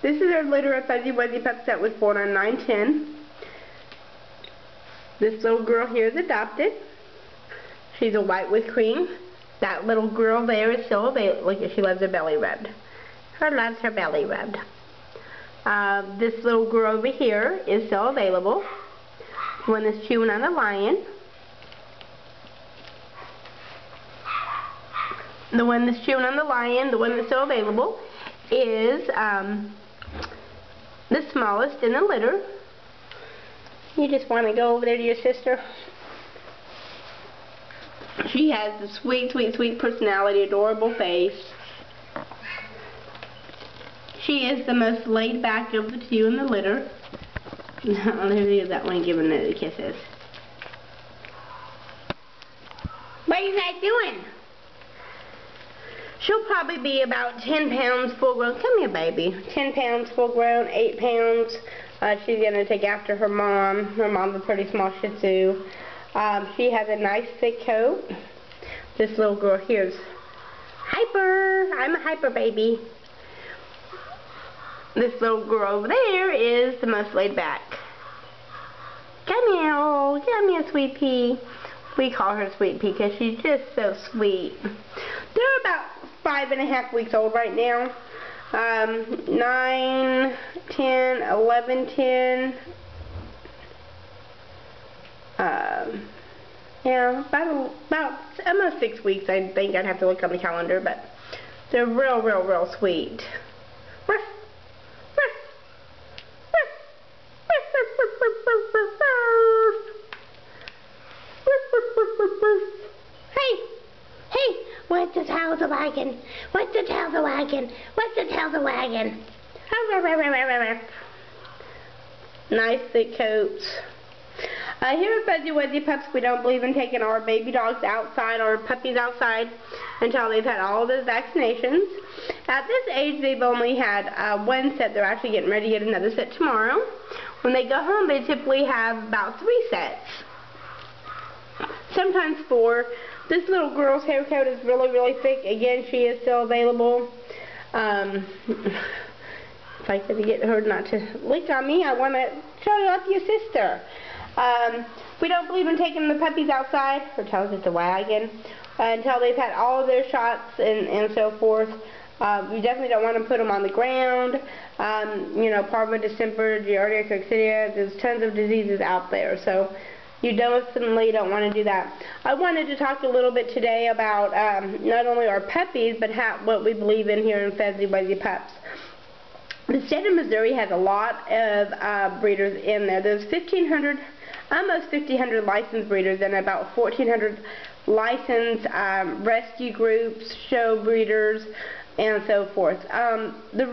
This is our litter of Fuzzy Wuzzy Pups that was born on 9/10. This little girl here is adopted. She's a white with cream. That little girl there is still available. Look, she loves her belly rubbed. Her loves her belly rubbed. This little girl over here is still available. The one that's chewing on the lion. The one that's chewing on the lion, the one that's still available, is the smallest in the litter. You just want to go over there to your sister. She has the sweet, sweet, sweet personality, adorable face. She is the most laid back of the two in the litter. There's that one giving the kisses. What are you guys doing? She'll probably be about 10 pounds full grown. Come here, baby. 10 pounds full grown, 8 pounds. She's going to take after her mom. Her mom's a pretty small Shih Tzu. She has a nice thick coat. This little girl here is hyper. I'm a hyper baby. This little girl over there is the most laid back. Come here, oh, come here, Sweet Pea. We call her Sweet Pea because she's just so sweet. They're about 5.5 weeks old right now. 9, 10, 11, 10. Yeah, about almost 6 weeks. I think I'd have to look on the calendar, but they're real, real, real sweet. What's the tail of the wagon? What's the tail of the wagon? What's the tail of the wagon? Nice thick coats. Here at Fuzzy Wuzzy Pups, we don't believe in taking our baby dogs outside or puppies outside until they've had all those vaccinations. At this age, they've only had one set. They're actually getting ready to get another set tomorrow. When they go home, they typically have about 3 sets. Sometimes 4. This little girl's hair coat is really, really thick. Again, she is still available. If I could get her not to lick on me, I want to show you off your sister. We don't believe in taking the puppies outside, or tells us the wagon, until they've had all of their shots and so forth. We definitely don't want to put them on the ground. You know, parvo, distemper, giardia, coccidia, there's tons of diseases out there. So you definitely don't want to do that. I wanted to talk a little bit today about not only our puppies, but what we believe in here in Fuzzy Wuzzy Pups. The state of Missouri has a lot of breeders in there. There's 1,500, almost 1,500 licensed breeders and about 1,400 licensed rescue groups, show breeders, and so forth. One of the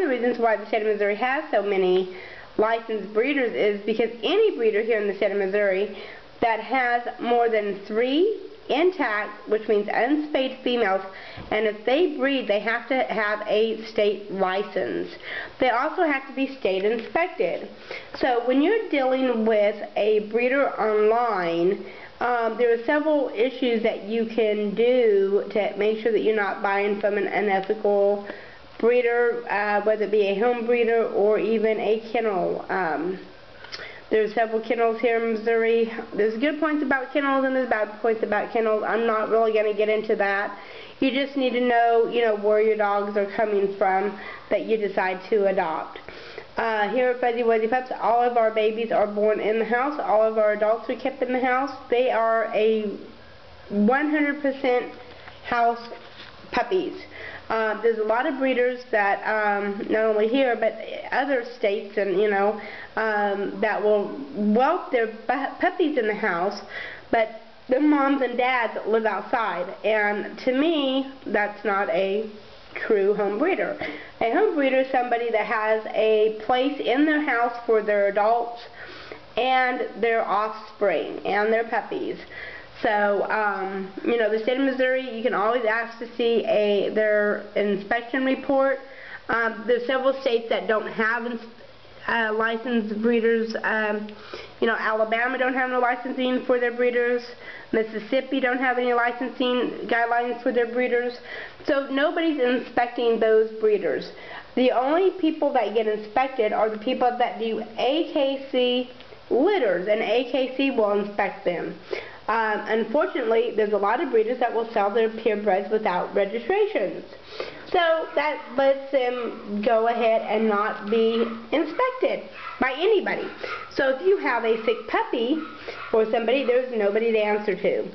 reasons why the state of Missouri has so many licensed breeders is because any breeder here in the state of Missouri that has more than 3 intact, which means unspayed females, and if they breed, they have to have a state license. They also have to be state inspected. So when you're dealing with a breeder online, there are several issues that you can do to make sure that you're not buying from an unethical breeder, whether it be a home breeder or even a kennel. There's several kennels here in Missouri. There's good points about kennels and there's bad points about kennels. I'm not really going to get into that. You just need to know, where your dogs are coming from that you decide to adopt. Here at Fuzzy Wuzzy Pups, all of our babies are born in the house. All of our adults are kept in the house. They are a 100% house puppies. There's a lot of breeders that, not only here, but other states, and that will whelp their puppies in the house, but their moms and dads live outside. And to me, that's not a true home breeder. A home breeder is somebody that has a place in their house for their adults and their offspring and their puppies. So, the state of Missouri, you can always ask to see their inspection report. There's several states that don't have licensed breeders. Alabama don't have no licensing for their breeders. Mississippi don't have any licensing guidelines for their breeders. So nobody's inspecting those breeders. The only people that get inspected are the people that do AKC litters, and AKC will inspect them. Unfortunately, there's a lot of breeders that will sell their purebreds without registrations. So that lets them go ahead and not be inspected by anybody. So if you have a sick puppy or somebody, there's nobody to answer to.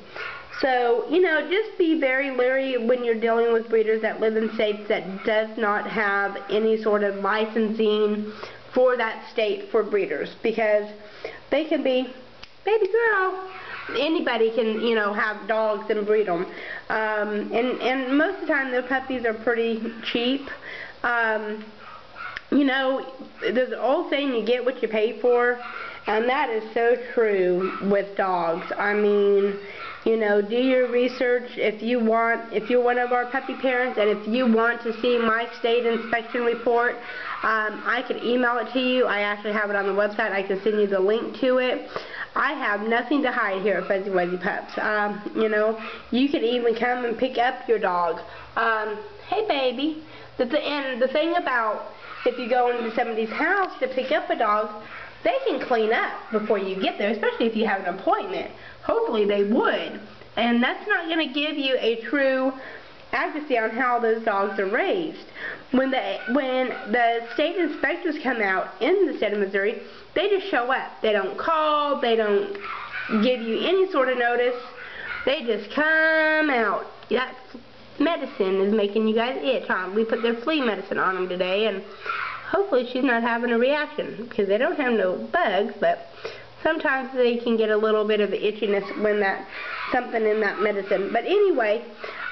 So, you know, just be very leery when you're dealing with breeders that live in states that does not have any sort of licensing for that state for breeders, because they can be, baby girl, anybody can, you know, have dogs and breed them. And most of the time, the puppies are pretty cheap. You know, there's an old saying, you get what you pay for, and that is so true with dogs. I mean, you know, do your research if you're one of our puppy parents, and if you want to see my state inspection report, I can email it to you. I actually have it on the website. I can send you the link to it. I have nothing to hide here at Fuzzy Wuzzy Pups. You know, you can even come and pick up your dog. Hey baby. And the thing about if you go into somebody's house to pick up a dog, they can clean up before you get there, especially if you have an appointment. Hopefully they would. And that's not going to give you a true accuracy on how those dogs are raised. When the state inspectors come out in the state of Missouri, they just show up. They don't call. They don't give you any sort of notice. They just come out. That medicine is making you guys itch, huh? We put their flea medicine on them today, and hopefully she's not having a reaction, because they don't have no bugs, but sometimes they can get a little bit of itchiness when something in that medicine. But anyway,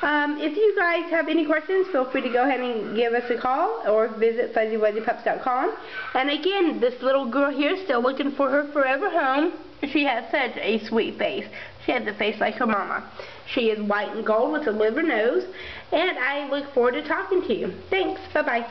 if you guys have any questions, feel free to go ahead and give us a call or visit fuzzywuzzypups.com. And again, this little girl here is still looking for her forever home. She has such a sweet face. She has a face like her mama. She is white and gold with a liver nose, and I look forward to talking to you. Thanks. Bye-bye.